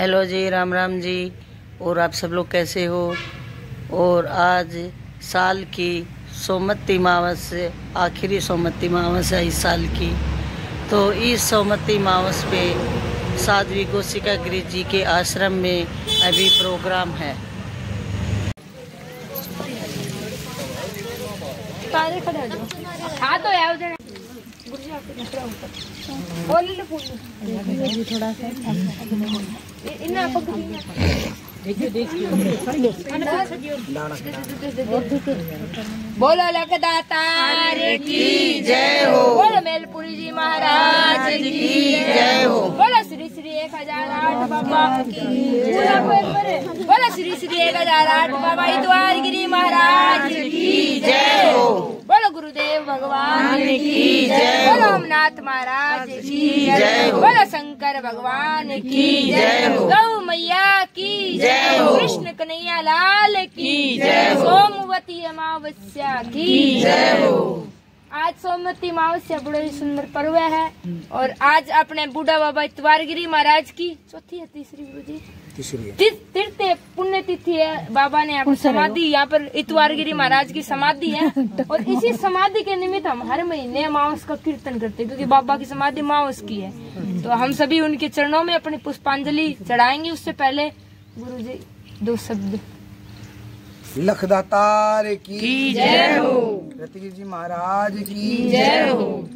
Hello जी, राम राम जी। और आप सब लोग कैसे हो। और आज साल की सोमवती मावस से आखिरी सोमवती मावस है इस साल की। तो इस सोमवती मावस पे साध्वी गोसिका गिरी जी के आश्रम में अभी प्रोग्राम है। बोलो लखदातार की जय हो। बोलो मेलपुरी जी महाराज की जय हो। बोलो श्री श्री 1008 बाबा की जय हो। बोलो श्री श्री 1008 बाबा इतवार गिरी महाराज की जय हो। बोलो गुरुदेव भगवान की जय हो। बोलो ओमनाथ महाराज की जय हो। बोलो शंकर भगवान की जय हो। गौ मैया की जय हो। कृष्ण कन्हैया लाल की जय हो। सोमवती अमावस्या की जय हो। आज सोमवती अमावस्या बड़ा ही सुंदर पर्व है। और आज अपने बूढ़ा बाबा इतवार गिरी महाराज की चौथी है, तीसरी गुरु जी तीर्थ पुण्य तिथि है। बाबा ने अपनी समाधि यहाँ पर इतवार गिरी महाराज की समाधि है। और इसी समाधि के निमित्त हम हर महीने अमावस का कीर्तन करते हैं, क्योंकि बाबा की समाधि अमावस की है। तो हम सभी उनके चरणों में अपनी पुष्पांजलि चढ़ाएंगे। उससे पहले गुरु जी दो शब्द। लखदातार की जय हो। रतिगिरी जी महाराज की जय हो।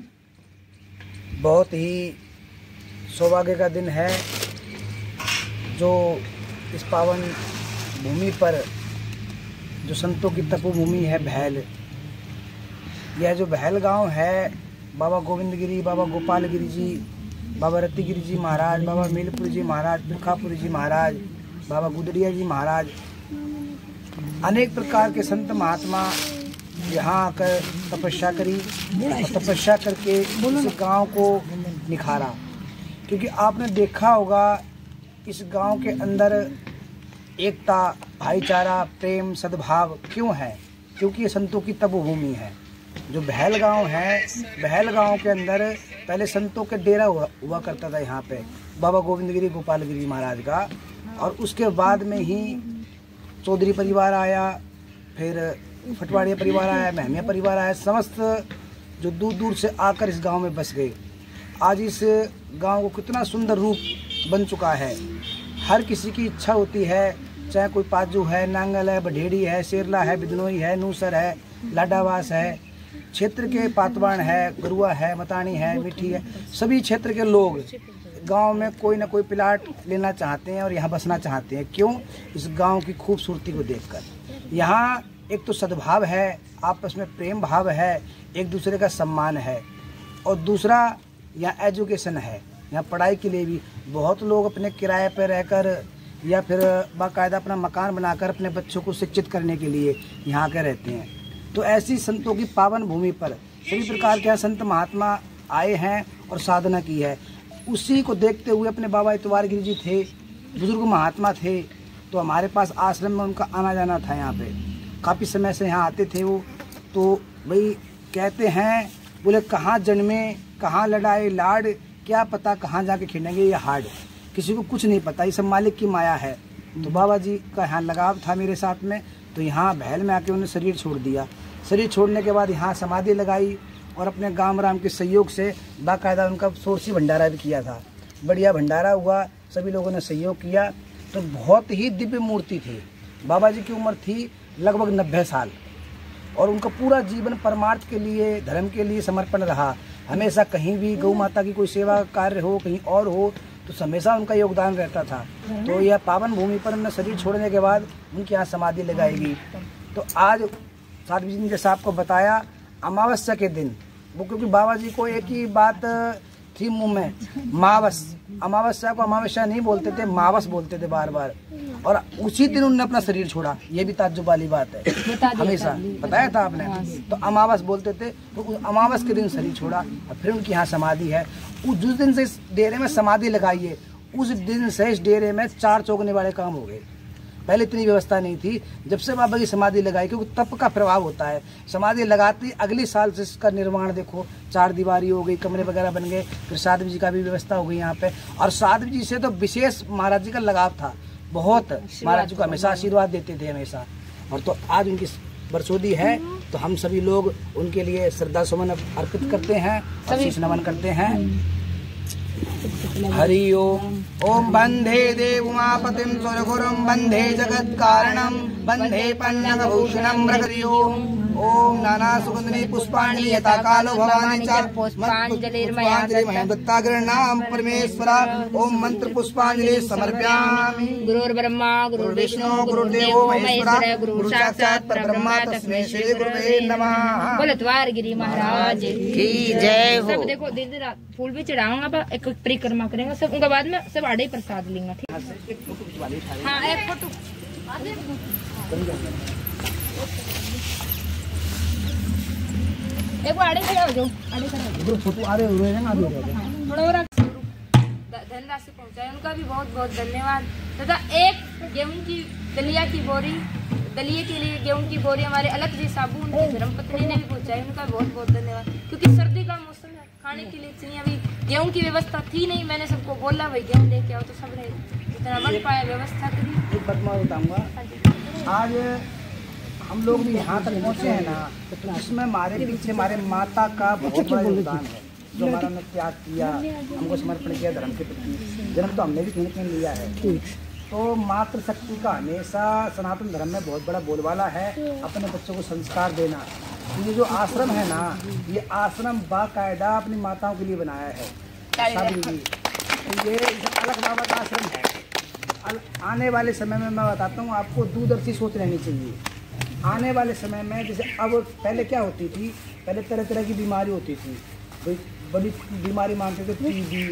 बहुत ही सौभाग्य का दिन है जो इस पावन भूमि पर जो संतों की तपोभूमि है भैल। यह जो भैल गांव है, बाबा गोविंद गिरी, बाबा गोपाल गिरी जी, बाबा रतिगिरी जी महाराज, बाबा मेलपुरी जी महाराज, बिरखापुरी जी महाराज, बाबा गुदड़िया जी महाराज, अनेक प्रकार के संत महात्मा यहाँ आकर तपस्या करी और तपस्या करके इस गांव को निखारा। क्योंकि आपने देखा होगा इस गांव के अंदर एकता, भाईचारा, प्रेम, सद्भाव क्यों है? क्योंकि ये संतों की तपोभूमि है। जो बहल गांव है, बहल गांव के अंदर पहले संतों के डेरा हुआ करता था यहाँ पे, बाबा गोविंद गिरी, गोपाल गिरी महाराज का। और उसके बाद में ही चौधरी परिवार आया, फिर फटवाड़िया परिवार आया, महमिया परिवार आया, समस्त जो दूर दूर से आकर इस गांव में बस गए। आज इस गांव को कितना सुंदर रूप बन चुका है। हर किसी की इच्छा होती है, चाहे कोई पाजू है, नांगल है, बढेड़ी है, शेरला है, बिदनोई है, नूसर है, लाडावास है, क्षेत्र के पातवान है, गरुआ है, मतानी है, मिठी है, सभी क्षेत्र के लोग गांव में कोई ना कोई प्लाट लेना चाहते हैं और यहाँ बसना चाहते हैं। क्यों? इस गांव की खूबसूरती को देखकर। यहाँ एक तो सद्भाव है, आपस में प्रेम भाव है, एक दूसरे का सम्मान है। और दूसरा यहाँ एजुकेशन है। यहाँ पढ़ाई के लिए भी बहुत लोग अपने किराए पर रहकर या फिर बाकायदा अपना मकान बनाकर अपने बच्चों को शिक्षित करने के लिए यहाँ के रहते हैं। तो ऐसी संतों की पावन भूमि पर सभी प्रकार के संत महात्मा आए हैं और साधना की है। उसी को देखते हुए अपने बाबा इतवार गिरी जी थे, बुजुर्ग महात्मा थे, तो हमारे पास आश्रम में उनका आना जाना था। यहाँ पे काफ़ी समय से यहाँ आते थे वो। तो भाई कहते हैं, बोले कहाँ जन्मे, कहाँ लड़ाए लाड, क्या पता कहाँ जाके खेलेंगे ये हार्ड। किसी को कुछ नहीं पता, ये सब मालिक की माया है। तो बाबा जी का यहाँ लगाव था मेरे साथ में, तो यहाँ भैल में आके उन्होंने शरीर छोड़ दिया। शरीर छोड़ने के बाद यहाँ समाधि लगाई और अपने गांव राम के सहयोग से बाकायदा उनका सोरसी भंडारा भी किया था। बढ़िया भंडारा हुआ, सभी लोगों ने सहयोग किया। तो बहुत ही दिव्य मूर्ति थी। बाबा जी की उम्र थी लगभग 90 साल और उनका पूरा जीवन परमार्थ के लिए, धर्म के लिए समर्पण रहा। हमेशा कहीं भी गौ माता की कोई सेवा कार्य हो, कहीं और हो, तो हमेशा उनका योगदान रहता था। तो यह पावन भूमि पर उन्हें शरीर छोड़ने के बाद उनके यहाँ समाधि लगाई गई। तो आज साध्वी जी ने जैसा आपको बताया, अमावस्या के दिन वो, क्योंकि बाबा जी को एक ही बात थी मुंह में, मावस। अमावस्या को अमावस्या नहीं बोलते थे, मावस बोलते थे बार बार। और उसी दिन उन्होंने अपना शरीर छोड़ा। ये भी ताज्जुब वाली बात है, हमेशा बताया था आपने। तो अमावस बोलते थे, तो उस अमावस के दिन शरीर छोड़ा और फिर उनकी यहाँ समाधि है। जिस दिन से इस डेरे में समाधि लगाई है, उस दिन से इस डेरे में 4 चौगने वाले काम हो गए। पहले इतनी व्यवस्था नहीं थी। जब से बाबा की समाधि लगाई, क्योंकि तप का प्रभाव होता है, समाधि लगाती अगले साल से इसका निर्माण देखो, 4 दीवारी हो गई, कमरे वगैरह बन गए, फिर साधु जी का भी व्यवस्था हो गई यहाँ पे। और साधु जी से तो विशेष महाराज जी का लगाव था बहुत, महाराज जी को हमेशा आशीर्वाद देते थे हमेशा। और तो आज उनकी बरसोदी है, तो हम सभी लोग उनके लिए श्रद्धा सुमन अर्पित करते हैं, शीश नमन करते हैं। हरि ओम वंदे देवमापतिं सुरगुरुं वंदे जगत कारणं वंदे पन्नगभूषणं प्रकृति ओम नाना सुगंधि पुष्पाणि यथा कालो भवानी च पुष्पांजलि दत्ताग्रहणाम परमेश्वरा ओम मंत्र पुष्पांजलि समर्पयामि। गुरुर्ब्रह्मा गुरुर्विष्णु गुरुदेवो महेश्वरा गुरु साक्षात् परब्रह्म तस्मै श्री गुरुवे नमः। बोलो द्वारगिरी महाराज की जय हो। सब देखो दिन रात फूल भी चढ़ाऊंगा, एक परिक्रमा करेंगे सब, उनके बाद में सब आड़े ही प्रसाद लेंगे। ठीक हाँ, एक फोटो एक आड़े खड़ा हो जाओ, आड़े खड़ा हो जाओ, फोटो आ रहे हो रहे ना थोड़ा धनराशि पहुंचाए, उनका भी बहुत बहुत धन्यवाद। तथा एक गेहूं की दलिया की बोरी, दलिए के लिए गेहूं की बोरी हमारे अलग जी साबू उनकी धर्मपत्नी ने भी पहुंचाई, उनका बहुत बहुत धन्यवाद। क्योंकि सर्दी का मौसम है, खाने के लिए इतनी अभी गेहूं की व्यवस्था थी नहीं, मैंने सबको बोला भाई गेहूं लेके आओ, तो सब ने जितना बन पाया व्यवस्था करी। एक बात मैं बताऊंगा, आज हम लोग भी यहाँ तक पहुँचे हैं ना, तो इसमें हमारे पीछे हमारे माता का बहुत बड़ा योगदान है, जो हमारा ने त्याग किया, हमको समर्पण किया धर्म के प्रति। जन्म तो हमने भी कहीं न कहीं लिया है, तो मातृशक्ति का हमेशा सनातन धर्म में बहुत बड़ा बोलबाला है, अपने बच्चों को संस्कार देना। ये जो आश्रम है ना, ये आश्रम बाकायदा अपनी माताओं के लिए बनाया है सभी जी। ये अलग बाबा का आश्रम है। आने वाले समय में मैं बताता हूँ आपको, दूरदर्शी सोच रहनी चाहिए। आने वाले समय में जैसे अब पहले क्या होती थी, पहले तरह तरह की बीमारी होती थी, बड़ी बीमारी मानते थे, टीबी,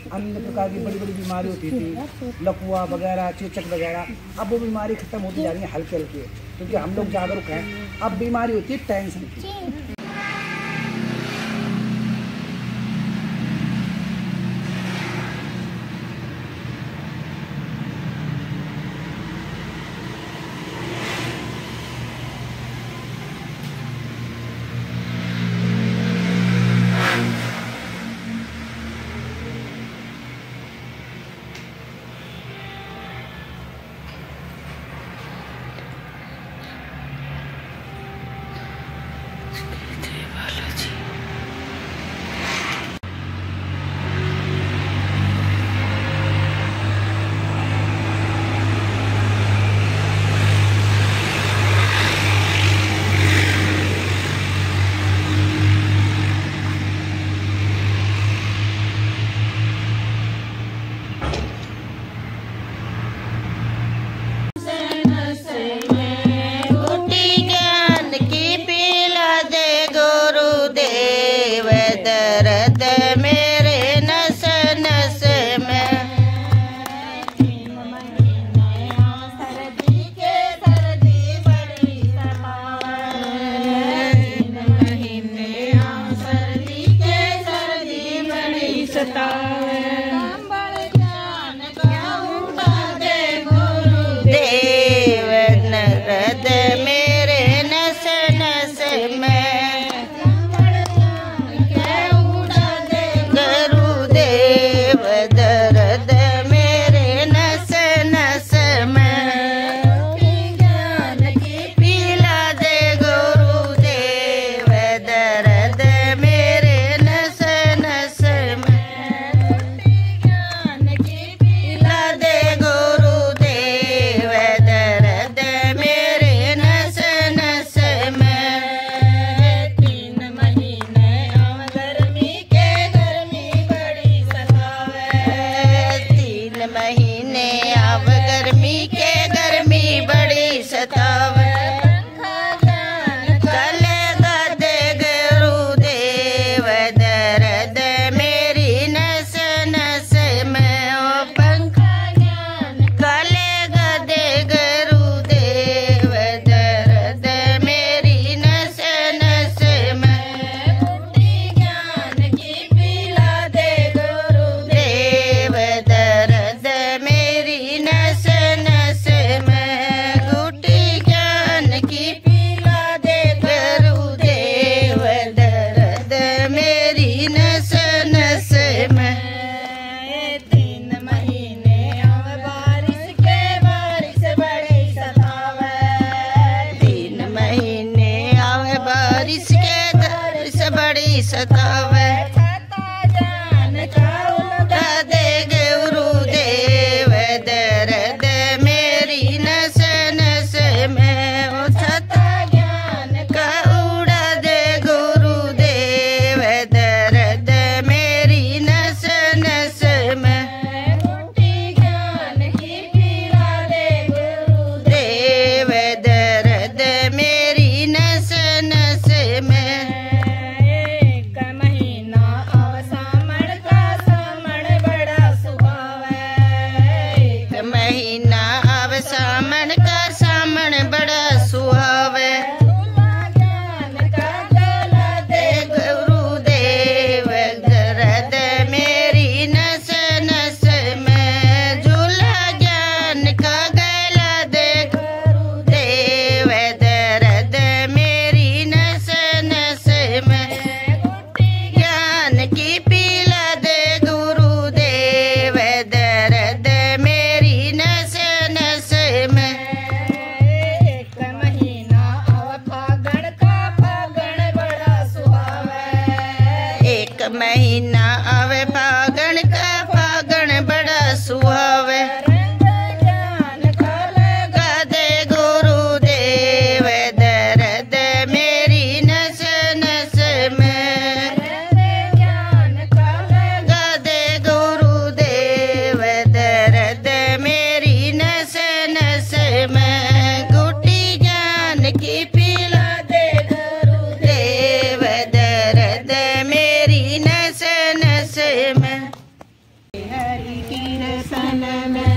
अन्य प्रकार की बड़ी बड़ी बीमारी होती थी, लकवा वगैरह, चेचक वगैरह। अब वो बीमारी खत्म होती जा रही है हल्के हल्के, क्योंकि हम लोग जागरूक हैं। अब बीमारी होती है टेंशन की। सतावे जान का उड़ा दे गुरुदेव दर्द मेरी नस नस में ओ छता ज्ञान का उड़ा दे गुरुदेव दर्द मेरी नस नस में घुटी ज्ञान की पिला दे गुरुदेव दर्द मेरी नस नस में एक महीना अवसामण का सामण बड़ा सुहावे एक महीना अवसामण का सामण बड़ा सुहावे ज्ञान का गला दे गुरुदेव दर्द मेरी नस नस में झूला ज्ञान का गला दे गुरुदेव दर्द मेरी नस नस में ज्ञान की पीला दे गुरुदेव दर्द मेरी नस नस में एक महीना अव फागण का फागण बड़ा सुहावे एक महीना अव फागण का फागण बड़ा सुहावे ज्ञान का लगा दे गुरुदेव दर्द मेरी नस नस में ज्ञान का लगा दे गुरुदेव दर्द मेरी नस नस में घुटी ज्ञान की पिला दे गुरुदेव दर्द मेरी नस नस में हरि कीर्तन में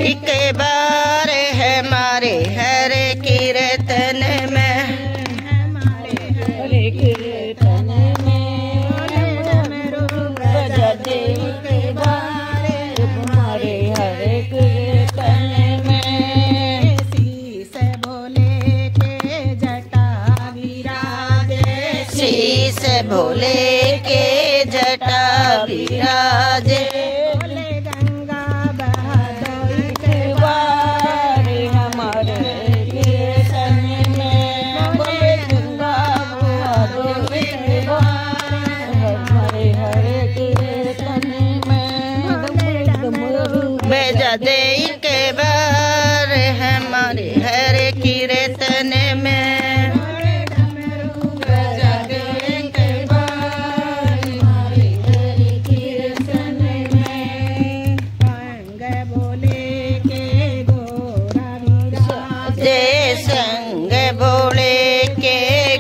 एक बार है हमारे हर कीर्तन में हरे कीर्तन में बजा दे एक बार हमारे हर कीर्तन में शीस भोले के जटा विराजे शीस भोले के जटा विराजे बोले गंगा बहा दो एक बार हमारे कीर्तन में बोले गंगा बहा दो एक बार हमारे हर कीर्तन में भेजा दे एक बार हमारे हर कीर्तन में भेजा दे एक बार हमारे हर कीर्तन में संग बोले के गोरा विराजे संग बोले के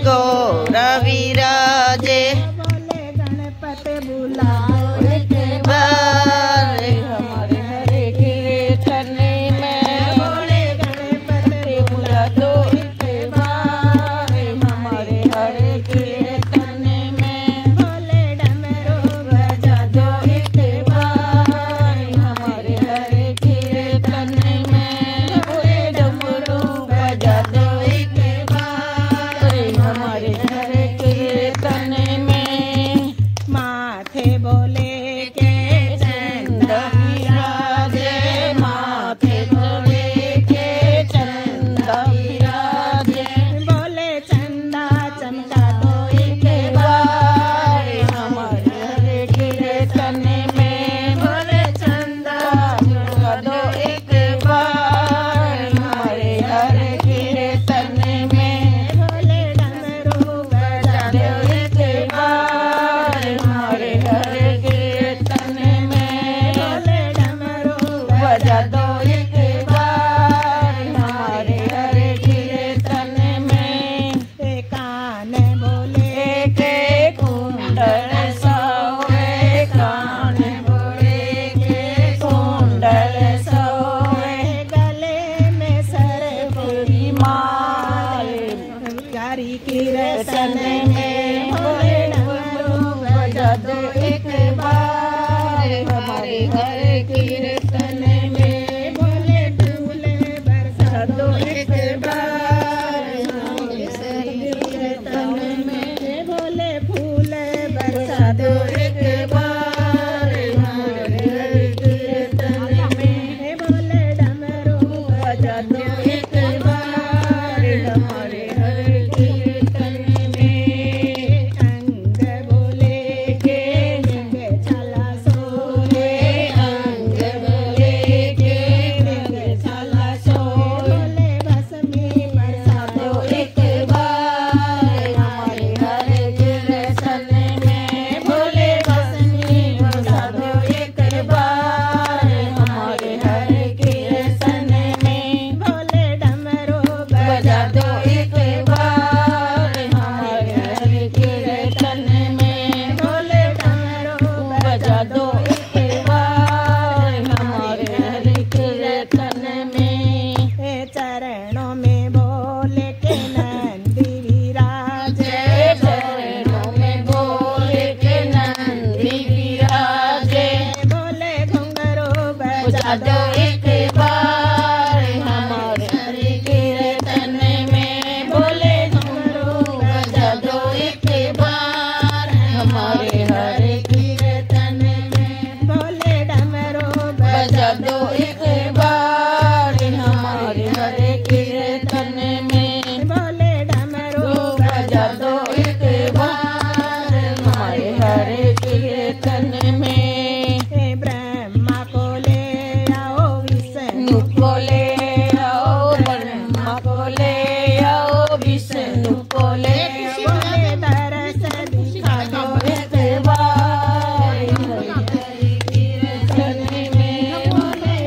गोरा विराजे बोले गणपत बुलाओ एक बार हमारे हरे कीर्तन में बोले गणपत बुला दो एक बार हमारे हरे कीर्तन में बोले डमरू बजा दो एक बार हमारे हरे कीर्तन में बोले डमरू बजा दो एक बार हमारे हरे कीर्तन में माथे बोले के चंदा विराजे माथे बोले के चंदा विराजे बोले चंदा चमका दो एक बार हमारे हरे कीर्तन में बोले चंदा चमका दो एक बार हमारे हरे कीर्तन में बोले डमरू बजा दो एक बार हमारे हरे कीर्तन में बोले डमरू बजा दो एक बार हमारे हरे कीर्तन में कान बोले के कुंडल सोए कान बोले के कुंडल सोए गले में सरपुरी माल हरि कीर्तन में बोले डमरू बजा दो एक बार हमारे हरे कीर्तन में बोले फूले बरसा दो एक बार हमारे हरे कीर्तन में बोले फूले बरसा दो एक बार हमारे हरे कीर्तन में बोले डमरू बजा दो एक बार हमारे हरे कीर्तन में बजा दो एक बार हमारे हरे कीर्तन में बोले डमरू बजा दो एक बार हमारे हरे कीर्तन में बोले डमरू बजा दो एक बार हमारे हरे कीर्तन में बोले डमरू बजा दो एक बार हमारे हरे कीर्तन में ब्रह्मा को ले आओ विष्णु को ले आओ ब्रह्मा को ले आओ विष्णु को ले बोले दरस दिखा दो एक बार हरे कीर्तन में बोले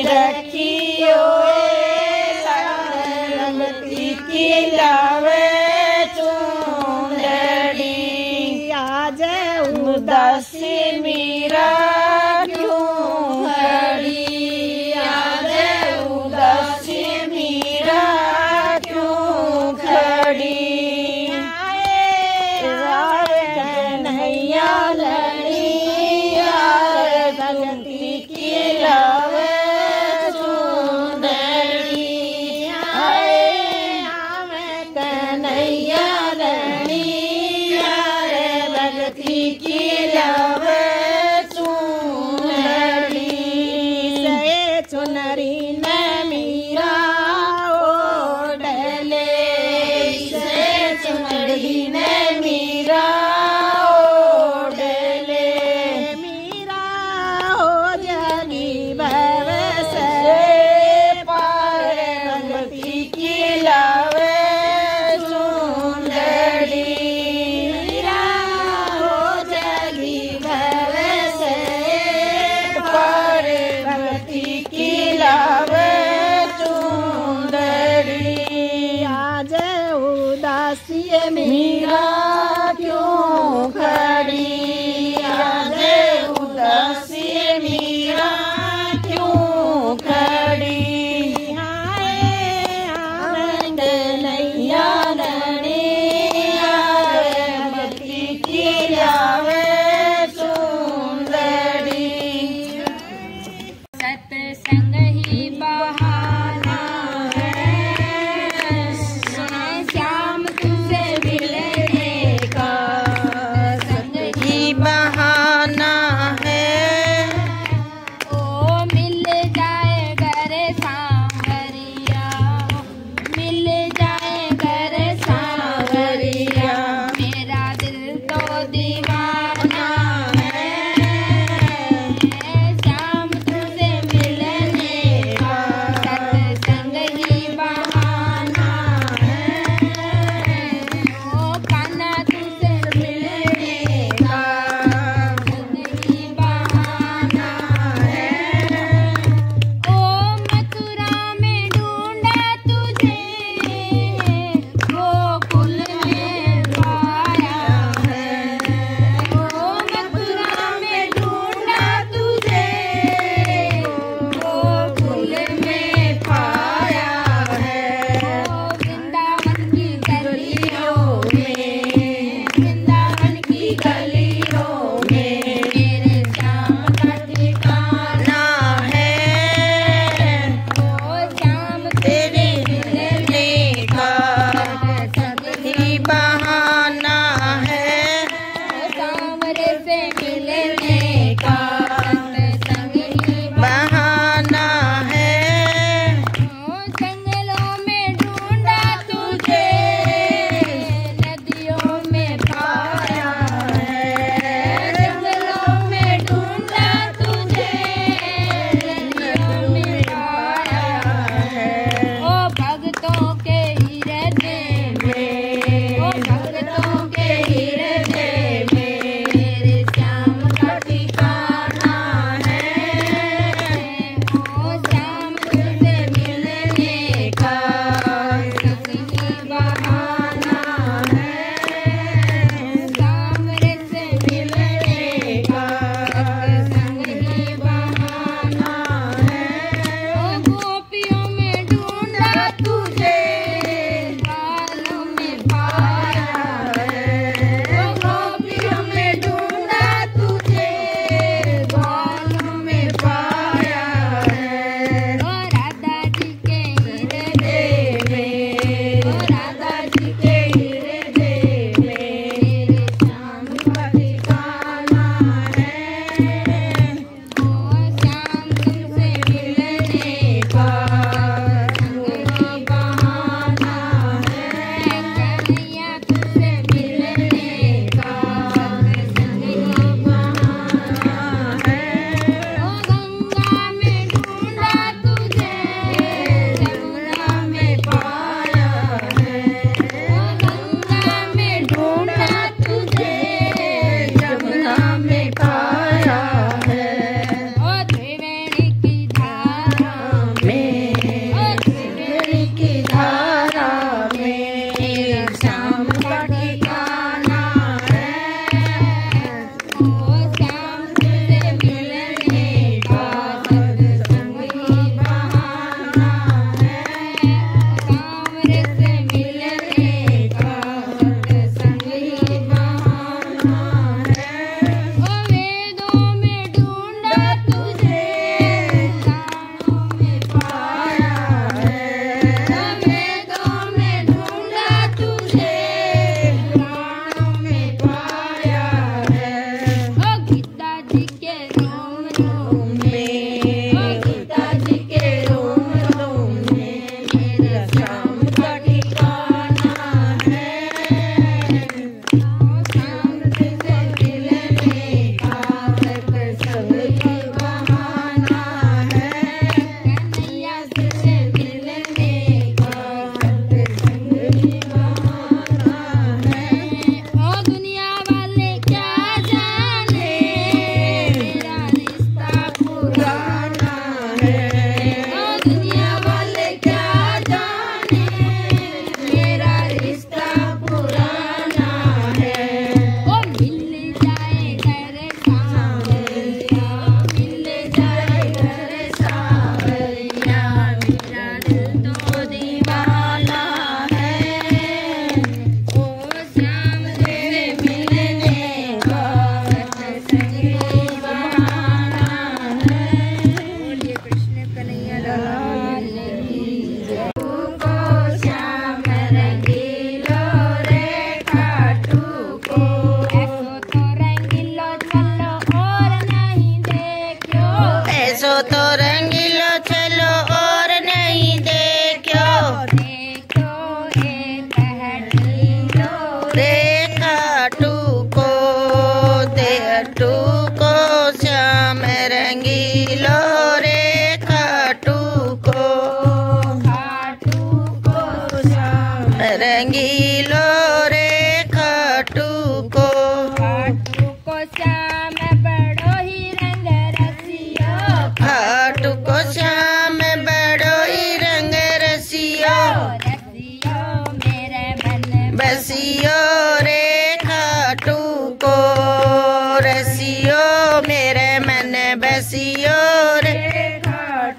रखियो भगती की लावे चुंदड़ी आज उदासी मीरा क्यों खड़ी आज उदासी मीरा क्यों खड़ी कन्हैया लड़ी भगती की लावे चुंदड़ी कन्हैया लड़ी भगती की लावे चुनरी से चुनरी न मीरा ओढ़ले से चुनरी न मीरा ओढ़ले मीरा हो जगी भव से पार भगती की लावे चुंदड़ी मीरा हो जगी भव से पार भगती की लावे चुंदड़ी आज उदासी मीरा क्यों खड़ी आज उदासी मीरा क्यों खड़ी कन्हैया लड़ी भगती की लावे चुंदड़ी सत्संग ही बहाना है श्याम तुझसे मिलने का संग ही बहाना है ओ मिल जाए घर सांवरिया मिल जाए घर सांवरिया मेरा दिल तो दीवाना है श्याम तुझसे मिलने का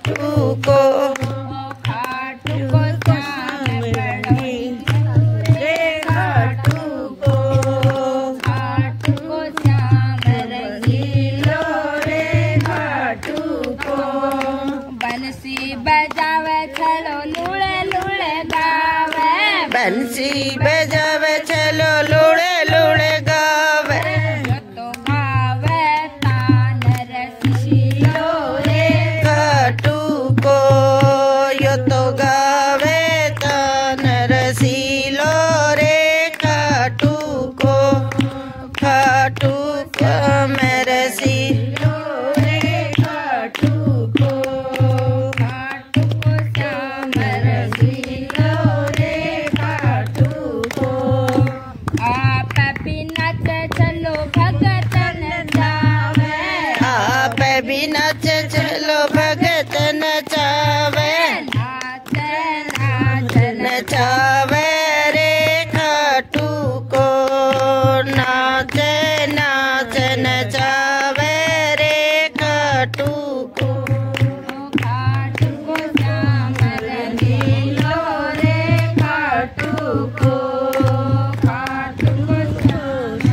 खाटू को श्याम रंगी रे खाटू को श्याम रंगीलो रे खाटू को बंसी बजावे चलो लूड़े लूड़े गावे बंसी बजावे चलो लूड़े लूड़े गावे तो गावे तान रसीलो रे खाटू को यो तो गावे तान रसीलो रे खाटू को मैं रसीलो रे खाटू को श्याम रंगीलो रे खाटू को आप भी नच चलो भगत नचावे आप भी नच चलो भगत नचावे नाच नाच नचावे रे खाटू को नाचे नाच नचावे रे खाटू को श्याम रंगीलो रे खाटू को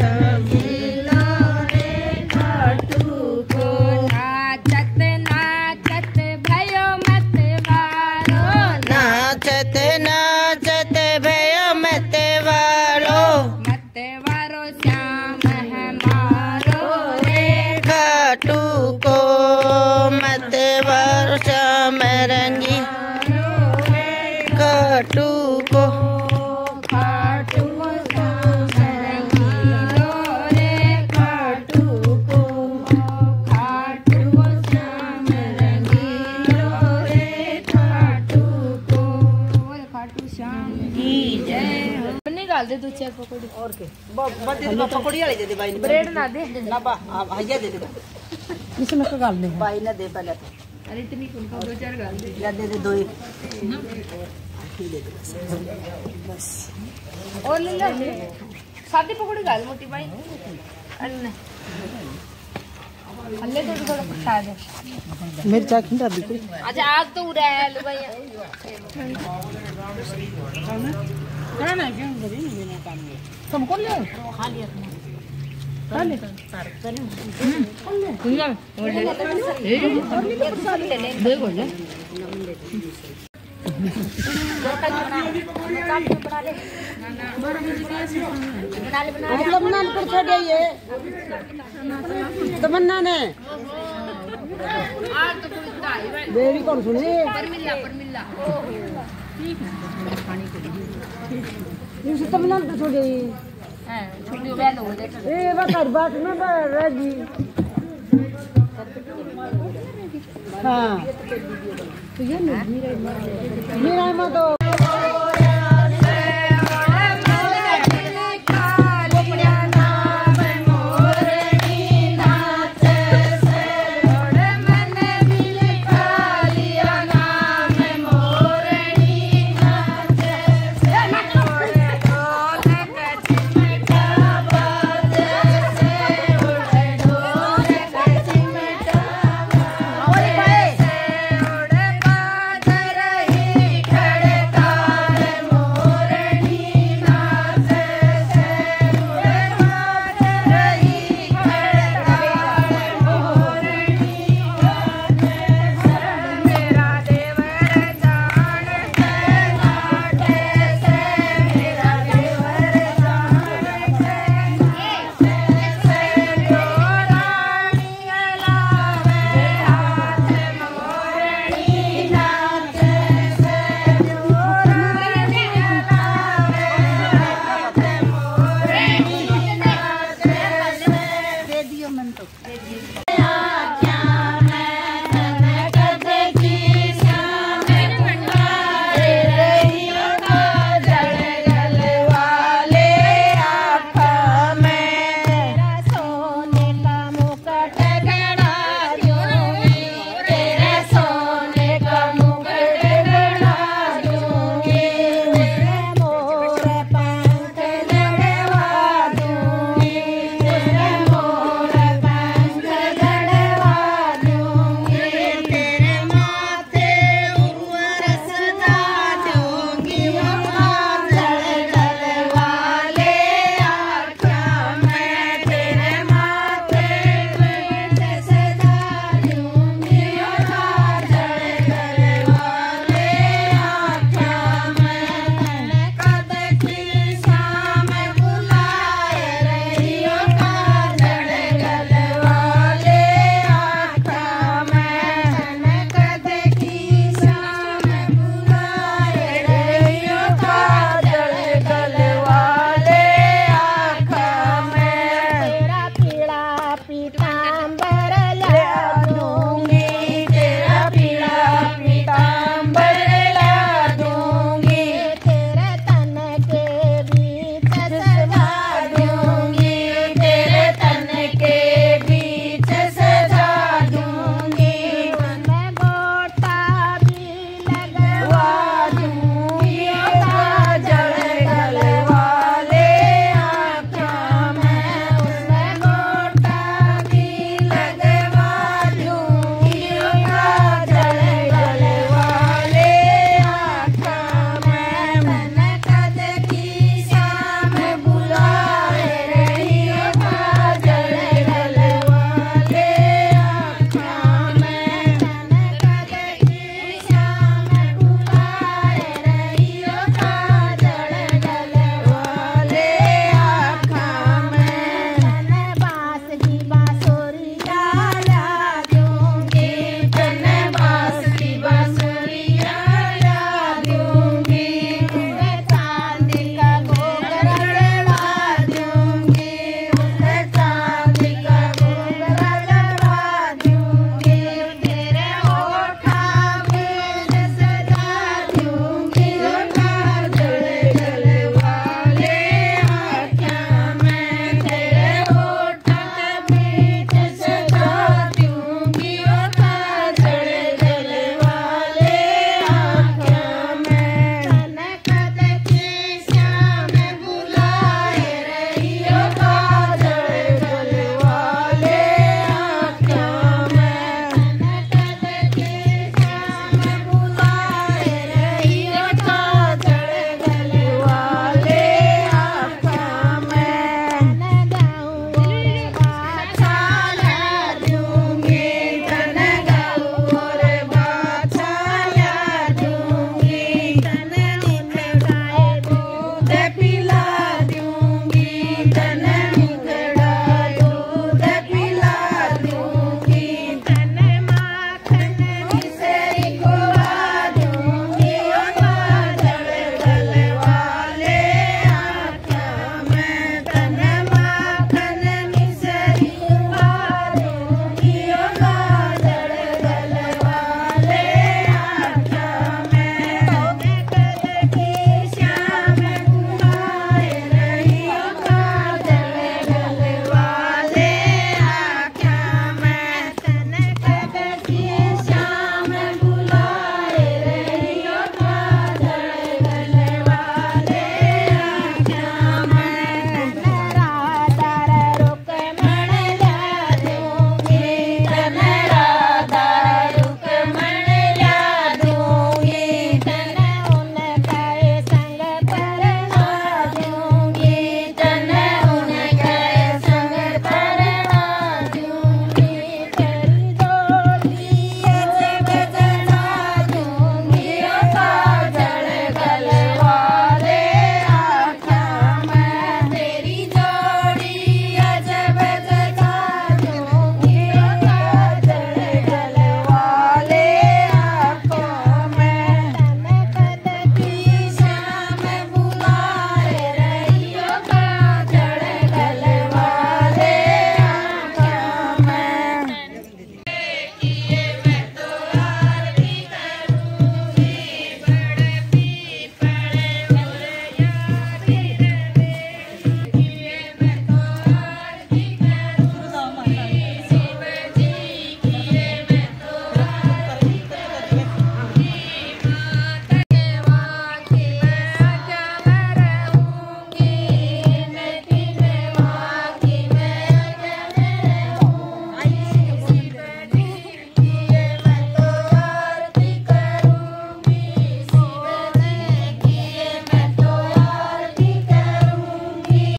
रंगीलो रे खाटू को नाचत नाचत भयो मत वारो नाचत नाचत भयो मत वारो श्याम हमारो रे खाटू को मत वारो श्याम रंगी खाटू को श्याम रंगीलो रे खाटू को श्याम रंगीलो रे खाटू को श्याम की जय निकाल दे तू चार पकौड़ी और के पकौड़ी वाले दे दे भाई ब्रेड ना दे ना बा भैया दे दे इसमें का गाल दे भाई ना दे पहले अरे इतनी कौन दो चार गाल दे या दे दे दो ही और ले लो सादी पकौड़ी गाल मोटी भाई अन्ने हल्ले तो थोड़ा खा दे मेरी चाय खिंडा बिल्कुल अच्छा आग तो उड़ा है लो भाई ना ना क्यों बड़ी मेरा काम है तुम कौन ले खा लिया खा ले दे बोले मतलब नान पर छोड़ ये तमन्ना ने देवी कौन सुनी पर मिला इस तमन्ना पर छोड़ ये हां छोटी बहन हो दे ए बकर बात में राजी हाँ तो ये मेरा मत